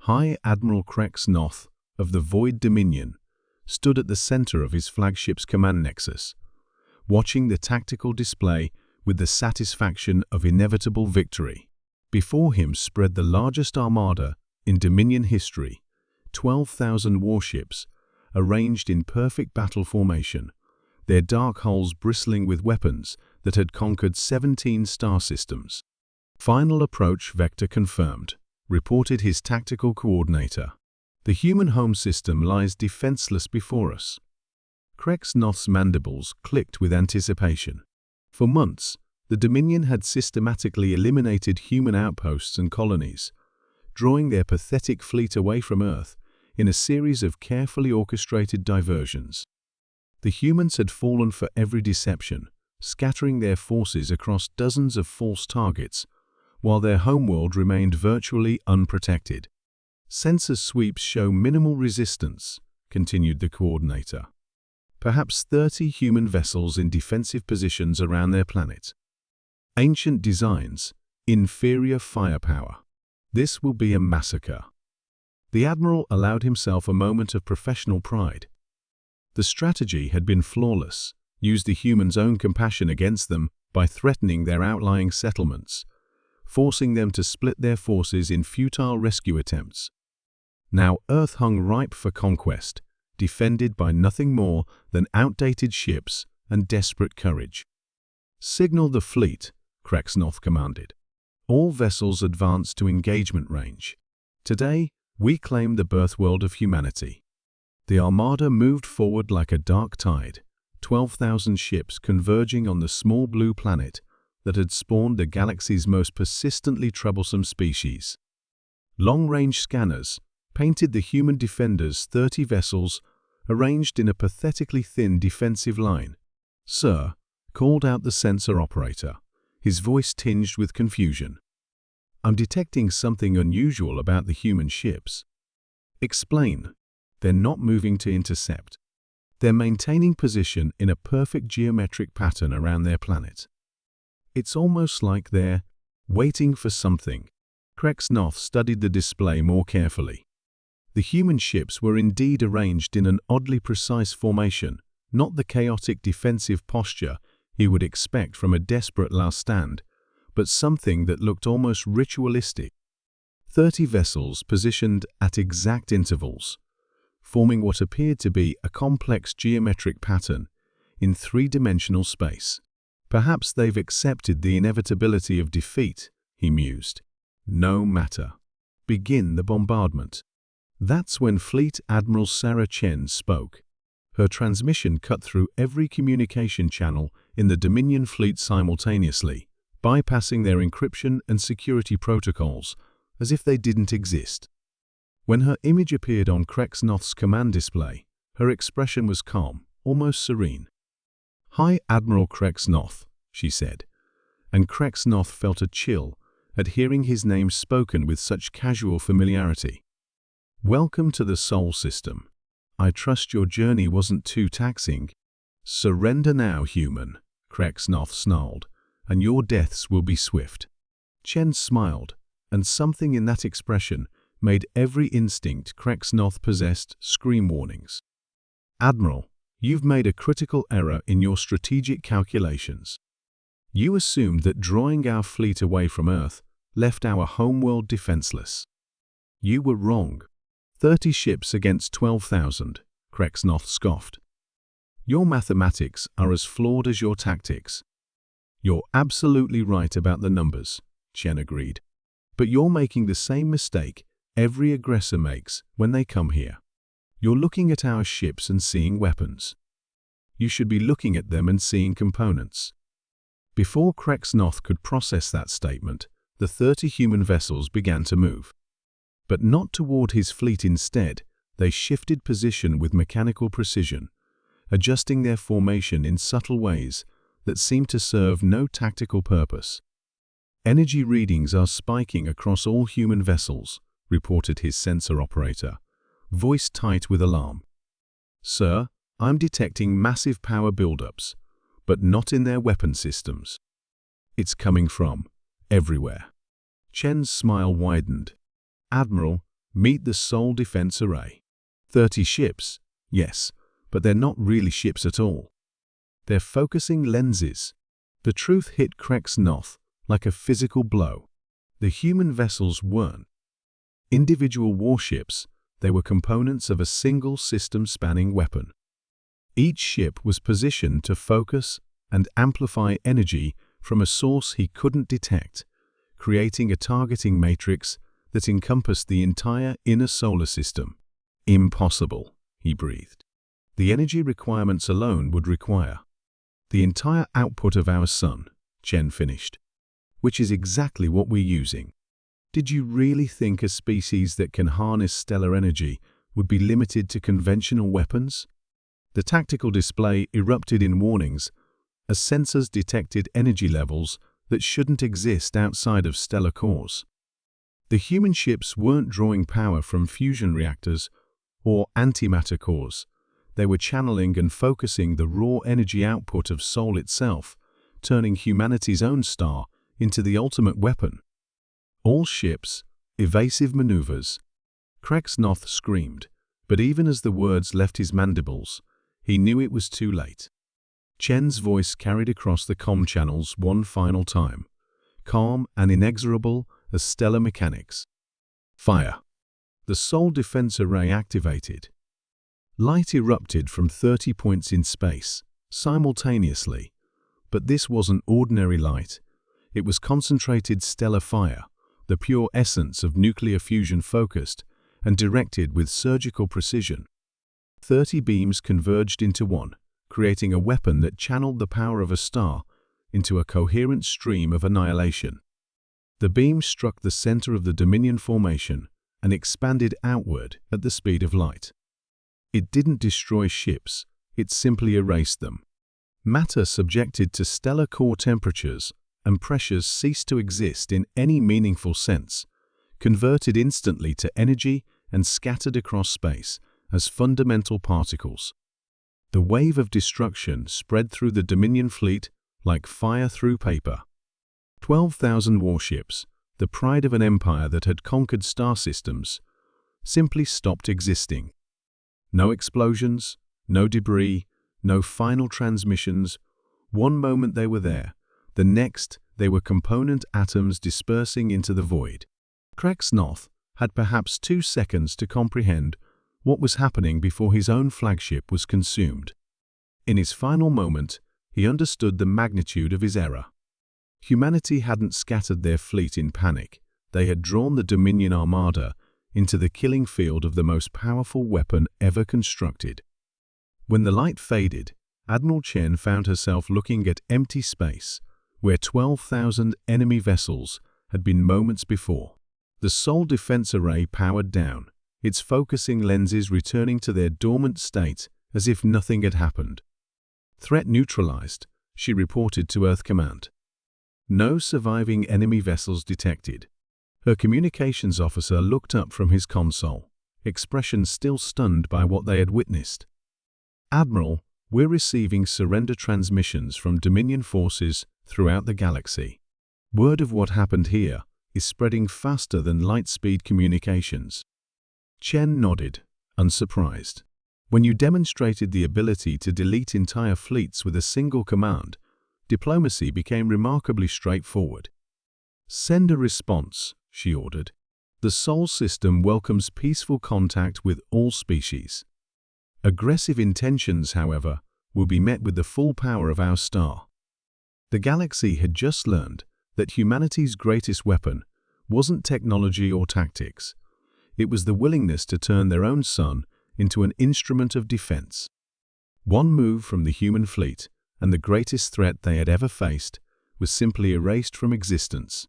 High Admiral Krex Noth of the Void Dominion stood at the center of his flagship's command nexus, watching the tactical display with the satisfaction of inevitable victory. Before him spread the largest armada in Dominion history, 12,000 warships arranged in perfect battle formation, their dark hulls bristling with weapons that had conquered 17 star systems. "Final approach vector confirmed," reported his tactical coordinator. "The human home system lies defenseless before us." Krex Noth's mandibles clicked with anticipation. For months, the Dominion had systematically eliminated human outposts and colonies, drawing their pathetic fleet away from Earth in a series of carefully orchestrated diversions. The humans had fallen for every deception, scattering their forces across dozens of false targets, while their homeworld remained virtually unprotected. "Sensor sweeps show minimal resistance," continued the coordinator. "Perhaps 30 human vessels in defensive positions around their planet. Ancient designs, inferior firepower. This will be a massacre." The Admiral allowed himself a moment of professional pride. The strategy had been flawless, used the humans' own compassion against them by threatening their outlying settlements, forcing them to split their forces in futile rescue attempts. Now Earth hung ripe for conquest, defended by nothing more than outdated ships and desperate courage. "Signal the fleet," Krex Noth commanded. "All vessels advance to engagement range. Today, we claim the birthworld of humanity." The armada moved forward like a dark tide, 12,000 ships converging on the small blue planet that had spawned the galaxy's most persistently troublesome species. Long-range scanners painted the human defenders' 30 vessels arranged in a pathetically thin defensive line. "Sir," called out the sensor operator, his voice tinged with confusion. "I'm detecting something unusual about the human ships." "Explain." "They're not moving to intercept. They're maintaining position in a perfect geometric pattern around their planet. It's almost like they're waiting for something." Krex Noth studied the display more carefully. The human ships were indeed arranged in an oddly precise formation, not the chaotic defensive posture he would expect from a desperate last stand, but something that looked almost ritualistic. 30 vessels positioned at exact intervals, forming what appeared to be a complex geometric pattern in three-dimensional space. "Perhaps they've accepted the inevitability of defeat," he mused. "No matter. Begin the bombardment." That's when Fleet Admiral Sarah Chen spoke. Her transmission cut through every communication channel in the Dominion fleet simultaneously, bypassing their encryption and security protocols as if they didn't exist. When her image appeared on Krex Noth's command display, her expression was calm, almost serene. "High Admiral Krex Noth," she said, and Krex Noth felt a chill at hearing his name spoken with such casual familiarity. "Welcome to the Sol System. I trust your journey wasn't too taxing." "Surrender now, human," Krex Noth snarled, "and your deaths will be swift." Chen smiled, and something in that expression made every instinct Krex Noth possessed scream warnings. "Admiral, you've made a critical error in your strategic calculations. You assumed that drawing our fleet away from Earth left our homeworld defenseless. You were wrong. 30 ships against 12,000, Krex Noth scoffed. "Your mathematics are as flawed as your tactics." "You're absolutely right about the numbers," Chen agreed. "But you're making the same mistake every aggressor makes when they come here. You're looking at our ships and seeing weapons. You should be looking at them and seeing components." Before Krex Noth could process that statement, the 30 human vessels began to move. But not toward his fleet. Instead, they shifted position with mechanical precision, adjusting their formation in subtle ways that seemed to serve no tactical purpose. "Energy readings are spiking across all human vessels," reported his sensor operator, voice tight with alarm. "Sir, I'm detecting massive power buildups, but not in their weapon systems. It's coming from everywhere." Chen's smile widened. "Admiral, Meet the Sole Defense Array. 30 ships, yes, but they're not really ships at all. They're focusing lenses. The truth hit Krex Noth like a physical blow. The human vessels weren't individual warships, they were components of a single system-spanning weapon. Each ship was positioned to focus and amplify energy from a source he couldn't detect, creating a targeting matrix that encompassed the entire inner solar system. Impossible, he breathed. The energy requirements alone would require the entire output of our sun, Chen finished, which is exactly what we're using. Did you really think a species that can harness stellar energy would be limited to conventional weapons? The tactical display erupted in warnings as sensors detected energy levels that shouldn't exist outside of stellar cores. The human ships weren't drawing power from fusion reactors or antimatter cores. They were channeling and focusing the raw energy output of Sol itself, turning humanity's own star into the ultimate weapon. All ships, evasive maneuvers. Krex Noth screamed, but even as the words left his mandibles, he knew it was too late. Chen's voice carried across the comm channels one final time, calm and inexorable as stellar mechanics. Fire. The Sole Defense Array activated. Light erupted from 30 points in space, simultaneously. But this wasn't ordinary light. It was concentrated stellar fire, the pure essence of nuclear fusion focused and directed with surgical precision. 30 beams converged into one, creating a weapon that channeled the power of a star into a coherent stream of annihilation. The beam struck the center of the Dominion formation and expanded outward at the speed of light. It didn't destroy ships, it simply erased them. Matter subjected to stellar core temperatures and pressures ceased to exist in any meaningful sense, converted instantly to energy and scattered across space as fundamental particles. The wave of destruction spread through the Dominion fleet like fire through paper. 12,000 warships, the pride of an empire that had conquered star systems, simply stopped existing. No explosions, no debris, no final transmissions. One moment they were there, the next they were component atoms dispersing into the void. Krex Noth had perhaps 2 seconds to comprehend what was happening before his own flagship was consumed. In his final moment, he understood the magnitude of his error. Humanity hadn't scattered their fleet in panic. They had drawn the Dominion Armada into the killing field of the most powerful weapon ever constructed. When the light faded, Admiral Chen found herself looking at empty space, where 12,000 enemy vessels had been moments before. The Sole Defense Array powered down, its focusing lenses returning to their dormant state as if nothing had happened. Threat neutralized, she reported to Earth Command. No surviving enemy vessels detected. Her communications officer looked up from his console, expression still stunned by what they had witnessed. Admiral, we're receiving surrender transmissions from Dominion forces throughout the galaxy. Word of what happened here is spreading faster than light-speed communications. Chen nodded, unsurprised. When you demonstrated the ability to delete entire fleets with a single command, diplomacy became remarkably straightforward. Send a response, she ordered. The Sol system welcomes peaceful contact with all species. Aggressive intentions, however, will be met with the full power of our star. The galaxy had just learned that humanity's greatest weapon wasn't technology or tactics. It was the willingness to turn their own sun into an instrument of defense. One move from the human fleet, and the greatest threat they had ever faced was simply erased from existence.